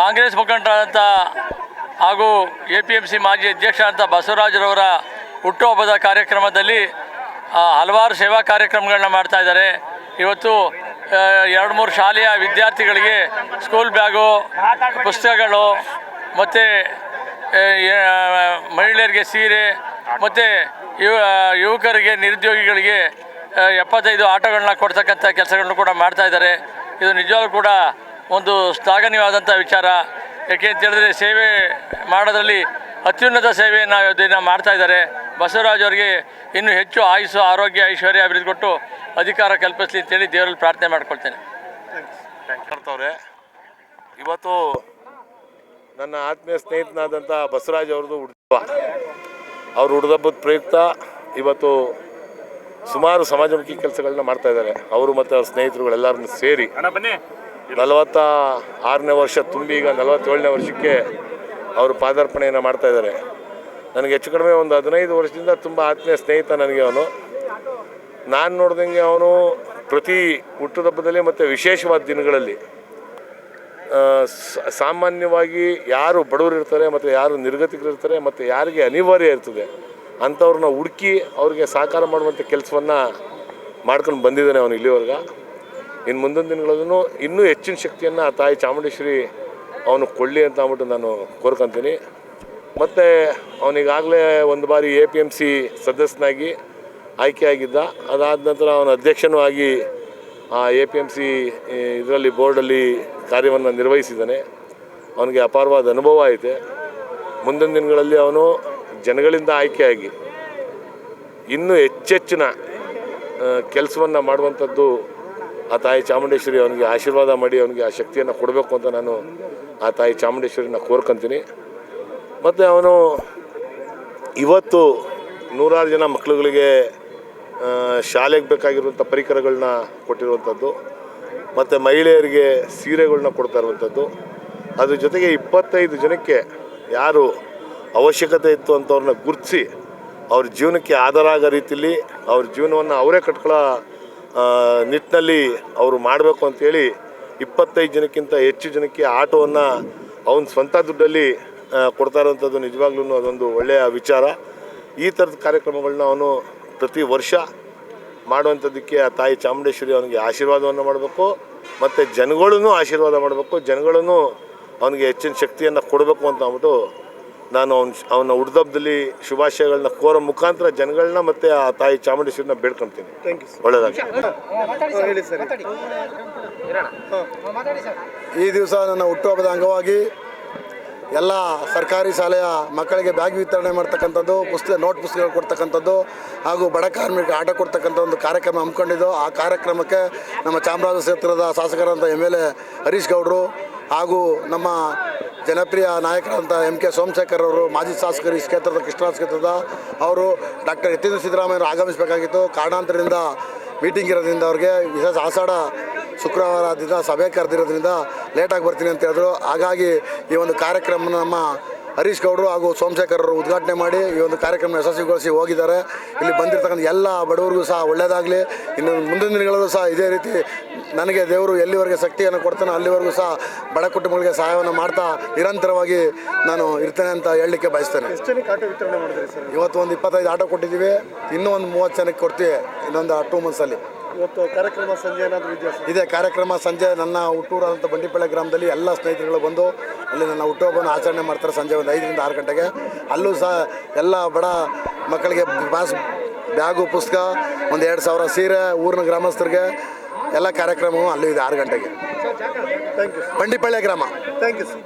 ಕಾಂಗ್ರೆಸ್ ಮುಖಂಡರಾದಂಥ ಹಾಗೂ APMC ಮಾಜಿ ಅಧ್ಯಕ್ಷರಾದಂಥ ಬಸವರಾಜರವರ ಹುಟ್ಟುಹಬ್ಬದ ಕಾರ್ಯಕ್ರಮದಲ್ಲಿ ಹಲವಾರು ಸೇವಾ ಕಾರ್ಯಕ್ರಮಗಳನ್ನ ಮಾಡ್ತಾ ಇದ್ದಾರೆ. ಇವತ್ತು 2-3 ಶಾಲೆಯ ವಿದ್ಯಾರ್ಥಿಗಳಿಗೆ ಸ್ಕೂಲ್ ಬ್ಯಾಗು, ಪುಸ್ತಕಗಳು ಮತ್ತು ಮಹಿಳೆಯರಿಗೆ ಸೀರೆ ಮತ್ತು ಯುವಕರಿಗೆ, ನಿರುದ್ಯೋಗಿಗಳಿಗೆ 75 ಆಟೋಗಳನ್ನ ಕೊಡ್ತಕ್ಕಂಥ ಕೆಲಸಗಳನ್ನು ಕೂಡ ಮಾಡ್ತಾ ಇದ್ದಾರೆ. ಇದು ನಿಜವಾಗ್ಲೂ ಕೂಡ ಒಂದು ಶ್ಲಾಘನೀಯವಾದಂಥ ವಿಚಾರ. ಯಾಕೆ ಅಂತ ಹೇಳಿದ್ರೆ ಸೇವೆ ಮಾಡೋದ್ರಲ್ಲಿ ಅತ್ಯುನ್ನತ ಸೇವೆಯನ್ನು ಇದನ್ನು ಮಾಡ್ತಾ ಇದ್ದಾರೆ. ಬಸವರಾಜ್ ಅವರಿಗೆ ಇನ್ನೂ ಹೆಚ್ಚು ಆಯುಸ್ಸು, ಆರೋಗ್ಯ, ಐಶ್ವರ್ಯ ಅಭಿವೃದ್ಧಿ ಕೊಟ್ಟು ಅಧಿಕಾರ ಕಲ್ಪಿಸಲಿ ಅಂತೇಳಿ ದೇವರಲ್ಲಿ ಪ್ರಾರ್ಥನೆ ಮಾಡ್ಕೊಳ್ತೇನೆ. ಇವತ್ತು ನನ್ನ ಆತ್ಮೀಯ ಸ್ನೇಹಿತನಾದಂಥ ಬಸವರಾಜ್ ಅವ್ರದ್ದು ಹುಟ್ಟುಹಬ್ಬ. ಅವ್ರ ಹುಟ್ಟುಹಬ್ಬದ ಪ್ರಯುಕ್ತ ಇವತ್ತು ಸುಮಾರು ಸಮಾಜಮುಖಿ ಕೆಲಸಗಳನ್ನ ಮಾಡ್ತಾ ಇದ್ದಾರೆ. ಅವರು ಮತ್ತು ಅವ್ರ ಸ್ನೇಹಿತರುಗಳೆಲ್ಲರನ್ನು ಸೇರಿ 46ನೇ ವರ್ಷ ತುಂಬಿ ಈಗ 47ನೇ ವರ್ಷಕ್ಕೆ ಅವರು ಪಾದಾರ್ಪಣೆಯನ್ನು ಮಾಡ್ತಾ ಇದ್ದಾರೆ. ನನಗೆ ಹೆಚ್ಚು ಕಡಿಮೆ ಒಂದು 15 ವರ್ಷದಿಂದ ತುಂಬ ಆತ್ಮೀಯ ಸ್ನೇಹಿತ ನನಗೆ ಅವನು. ನಾನು ನೋಡ್ದಂಗೆ ಅವನು ಪ್ರತಿ ಹುಟ್ಟುಹಬ್ಬದಲ್ಲಿ ಮತ್ತು ವಿಶೇಷವಾದ ದಿನಗಳಲ್ಲಿ ಸಾಮಾನ್ಯವಾಗಿ ಯಾರು ಬಡವರು ಇರ್ತಾರೆ ಮತ್ತು ಯಾರು ನಿರ್ಗತಿಕರಿರ್ತಾರೆ ಮತ್ತು ಯಾರಿಗೆ ಅನಿವಾರ್ಯ ಇರ್ತದೆ ಅಂಥವ್ರನ್ನ ಹುಡುಕಿ ಅವ್ರಿಗೆ ಸಹಕಾರ ಮಾಡುವಂಥ ಕೆಲಸವನ್ನು ಮಾಡ್ಕೊಂಡು ಬಂದಿದ್ದಾನೆ ಅವನು ಇಲ್ಲಿವರೆಗೆ. ಇನ್ನು ಮುಂದಿನ ದಿನಗಳಲ್ಲೂ ಇನ್ನೂ ಹೆಚ್ಚಿನ ಶಕ್ತಿಯನ್ನು ಆ ತಾಯಿ ಚಾಮುಂಡೇಶ್ವರಿ ಅವನು ಕೊಳ್ಳಿ ಅಂತ ಅಂದ್ಬಿಟ್ಟು ನಾನು ಕೋರ್ಕೊತೀನಿ. ಮತ್ತು ಅವನಿಗಾಗಲೇ ಒಂದು ಬಾರಿ APMC ಸದಸ್ಯನಾಗಿ ಆಯ್ಕೆಯಾಗಿದ್ದ. ಅದಾದ ನಂತರ ಅವನ ಅಧ್ಯಕ್ಷನೂ ಆಗಿ ಆ APMC ಇದರಲ್ಲಿ ಬೋರ್ಡಲ್ಲಿ ಕಾರ್ಯವನ್ನು ನಿರ್ವಹಿಸಿದ್ದಾನೆ. ಅವನಿಗೆ ಅಪಾರವಾದ ಅನುಭವ ಐತೆ. ಮುಂದಿನ ದಿನಗಳಲ್ಲಿ ಅವನು ಜನಗಳಿಂದ ಆಯ್ಕೆಯಾಗಿ ಇನ್ನೂ ಹೆಚ್ಚೆಚ್ಚಿನ ಕೆಲಸವನ್ನು ಮಾಡುವಂಥದ್ದು ಆ ತಾಯಿ ಚಾಮುಂಡೇಶ್ವರಿ ಅವನಿಗೆ ಆಶೀರ್ವಾದ ಮಾಡಿ ಅವನಿಗೆ ಆ ಶಕ್ತಿಯನ್ನು ಕೊಡಬೇಕು ಅಂತ ನಾನು ಆ ತಾಯಿ ಚಾಮುಂಡೇಶ್ವರಿನ ಕೋರ್ಕೊತೀನಿ. ಮತ್ತು ಅವನು ಇವತ್ತು 100 ಜನ ಮಕ್ಕಳುಗಳಿಗೆ ಶಾಲೆಗೆ ಬೇಕಾಗಿರುವಂಥ ಪರಿಕರಗಳನ್ನ ಕೊಟ್ಟಿರುವಂಥದ್ದು ಮತ್ತು ಮಹಿಳೆಯರಿಗೆ ಸೀರೆಗಳನ್ನ ಕೊಡ್ತಾ ಇರುವಂಥದ್ದು. ಅದ್ರ ಜೊತೆಗೆ 25 ಜನಕ್ಕೆ ಯಾರು ಅವಶ್ಯಕತೆ ಇತ್ತು ಅಂಥವ್ರನ್ನ ಗುರುತಿಸಿ ಅವ್ರ ಜೀವನಕ್ಕೆ ಆಧಾರ ಆಗೋ ರೀತಿಯಲ್ಲಿ ಅವ್ರ ಜೀವನವನ್ನು ಅವರೇ ಕಟ್ಕೊಳ್ಳೋ ನಿಟ್ಟಿನಲ್ಲಿ ಅವರು ಮಾಡಬೇಕು ಅಂಥೇಳಿ 25 ಜನಕ್ಕಿಂತ ಹೆಚ್ಚು ಜನಕ್ಕೆ ಆಟೋವನ್ನು ಅವನ ಸ್ವಂತ ದುಡ್ಡಲ್ಲಿ ಕೊಡ್ತಾ ಇರೋವಂಥದ್ದು ನಿಜವಾಗ್ಲೂ ಅದೊಂದು ಒಳ್ಳೆಯ ವಿಚಾರ. ಈ ಥರದ ಕಾರ್ಯಕ್ರಮಗಳನ್ನ ಅವನು ಪ್ರತಿ ವರ್ಷ ಮಾಡುವಂಥದ್ದಕ್ಕೆ ಆ ತಾಯಿ ಚಾಮುಂಡೇಶ್ವರಿ ಅವನಿಗೆ ಆಶೀರ್ವಾದವನ್ನು ಮಾಡಬೇಕು ಮತ್ತು ಜನಗಳೂ ಆಶೀರ್ವಾದ ಮಾಡಬೇಕು, ಜನಗಳೂ ಅವನಿಗೆ ಹೆಚ್ಚಿನ ಶಕ್ತಿಯನ್ನು ಕೊಡಬೇಕು ಅಂತ ಅಂದ್ಬಿಟ್ಟು ನಾನು ಅವನ ಹುಟ್ಟುಹಬ್ಬದಲ್ಲಿ ಶುಭಾಶಯಗಳನ್ನ ಕೋರೋ ಮುಖಾಂತರ ಜನಗಳನ್ನ ಮತ್ತು ಆ ತಾಯಿ ಚಾಮುಂಡೇಶ್ವರಿನ ಬೇಡ್ಕೊಳ್ತೀನಿ. ಒಳ್ಳೆಯದಾಗಿ. ಈ ದಿವಸ ನನ್ನ ಹುಟ್ಟುಹಬ್ಬದ ಅಂಗವಾಗಿ ಎಲ್ಲ ಸರ್ಕಾರಿ ಶಾಲೆಯ ಮಕ್ಕಳಿಗೆ ಬ್ಯಾಗ್ ವಿತರಣೆ ಮಾಡ್ತಕ್ಕಂಥದ್ದು, ನೋಟ್ ಪುಸ್ತಕಗಳು ಕೊಡ್ತಕ್ಕಂಥದ್ದು ಹಾಗೂ ಬಡ ಕಾರ್ಮಿಕರಿಗೆ ಆಟ ಕೊಡ್ತಕ್ಕಂಥ ಒಂದು ಕಾರ್ಯಕ್ರಮ ಹಮ್ಮಿಕೊಂಡಿದ್ದು. ಆ ಕಾರ್ಯಕ್ರಮಕ್ಕೆ ನಮ್ಮ ಚಾಮರಾಜ ಕ್ಷೇತ್ರದ ಶಾಸಕರಾದಂಥ MLA ಹರೀಶ್ ಗೌಡರು ಹಾಗೂ ನಮ್ಮ ಜನಪ್ರಿಯ ನಾಯಕರಾದಂಥ MK ಸೋಮಶೇಖರ್ ಅವರು, ಮಾಜಿ ಶಾಸಕರು ಈ ಕ್ಷೇತ್ರದ ಕೃಷ್ಣರಾಜ ಕ್ಷೇತ್ರದ ಅವರು, ಡಾಕ್ಟರ್ ಯತೀಂದ್ರ ಸಿದ್ದರಾಮಯ್ಯವರು ಆಗಮಿಸಬೇಕಾಗಿತ್ತು. ಕಾರಣಾಂತರದಿಂದ ಮೀಟಿಂಗ್ ಇರೋದ್ರಿಂದ ಅವ್ರಿಗೆ ವಿಶೇಷ ಆಷಾಢ ಶುಕ್ರವಾರ ದಿನ ಸಭೆ ಕರೆದಿರೋದ್ರಿಂದ ಲೇಟಾಗಿ ಬರ್ತೀನಿ ಅಂತ ಹೇಳಿದ್ರು. ಹಾಗಾಗಿ ಈ ಒಂದು ಕಾರ್ಯಕ್ರಮ ನಮ್ಮ ಹರೀಶ್ ಗೌಡರು ಹಾಗೂ ಸೋಮಶೇಖರ್ ಅವರು ಉದ್ಘಾಟನೆ ಮಾಡಿ ಈ ಒಂದು ಕಾರ್ಯಕ್ರಮ ಯಶಸ್ವಿಗೊಳಿಸಿ ಹೋಗಿದ್ದಾರೆ. ಇಲ್ಲಿ ಬಂದಿರತಕ್ಕಂಥ ಎಲ್ಲ ಬಡವರಿಗೂ ಸಹ ಒಳ್ಳೆಯದಾಗಲಿ. ಇನ್ನು ಮುಂದಿನ ದಿನಗಳಲ್ಲೂ ಸಹ ಇದೇ ರೀತಿ ನನಗೆ ದೇವರು ಎಲ್ಲಿವರೆಗೆ ಶಕ್ತಿಯನ್ನು ಕೊಡ್ತಾನೋ ಅಲ್ಲಿವರೆಗೂ ಸಹ ಬಡ ಕುಟುಂಬಗಳಿಗೆ ಸಹಾಯವನ್ನು ಮಾಡ್ತಾ ನಿರಂತರವಾಗಿ ನಾನು ಇರ್ತೇನೆ ಅಂತ ಹೇಳಲಿಕ್ಕೆ ಬಯಸ್ತೇನೆ. ಇವತ್ತು ಒಂದು 25 ಆಟೋ ಕೊಟ್ಟಿದ್ದೀವಿ, ಇನ್ನೂ ಒಂದು 30 ಜನಕ್ಕೆ ಕೊಡ್ತೀವಿ ಇನ್ನೊಂದು 2 ಮಂತ್ಸಲ್ಲಿ. ಇವತ್ತು ಕಾರ್ಯಕ್ರಮ ಸಂಜೆ ಏನಾದರೂ ಇದೆಯಾ? ಇದೇ ಕಾರ್ಯಕ್ರಮ ಸಂಜೆ ನನ್ನ ಹುಟ್ಟೂರಾದಂಥ ಬಂಡಿಪಳ್ಳಿ ಗ್ರಾಮದಲ್ಲಿ ಎಲ್ಲ ಸ್ನೇಹಿತರುಗಳು ಬಂದು ಅಲ್ಲಿ ನನ್ನ ಹುಟ್ಟುಹಬ್ಬವನ್ನು ಆಚರಣೆ ಮಾಡ್ತಾರೆ ಸಂಜೆ ಒಂದು 5ರಿಂದ 6 ಗಂಟೆಗೆ. ಅಲ್ಲೂ ಸಹ ಎಲ್ಲ ಬಡ ಮಕ್ಕಳಿಗೆ ಬ್ಯಾಗು, ಪುಸ್ತಕ, ಒಂದು 2000 ಸೀರೆ, ಊರಿನ ಗ್ರಾಮಸ್ಥರಿಗೆ ಎಲ್ಲ ಕಾರ್ಯಕ್ರಮವೂ ಅಲ್ಲೂ ಇದೆ 6 ಗಂಟೆಗೆ. Thank you. ಬಂಡಿಪಳ್ಳಿ ಗ್ರಾಮ. Thank you.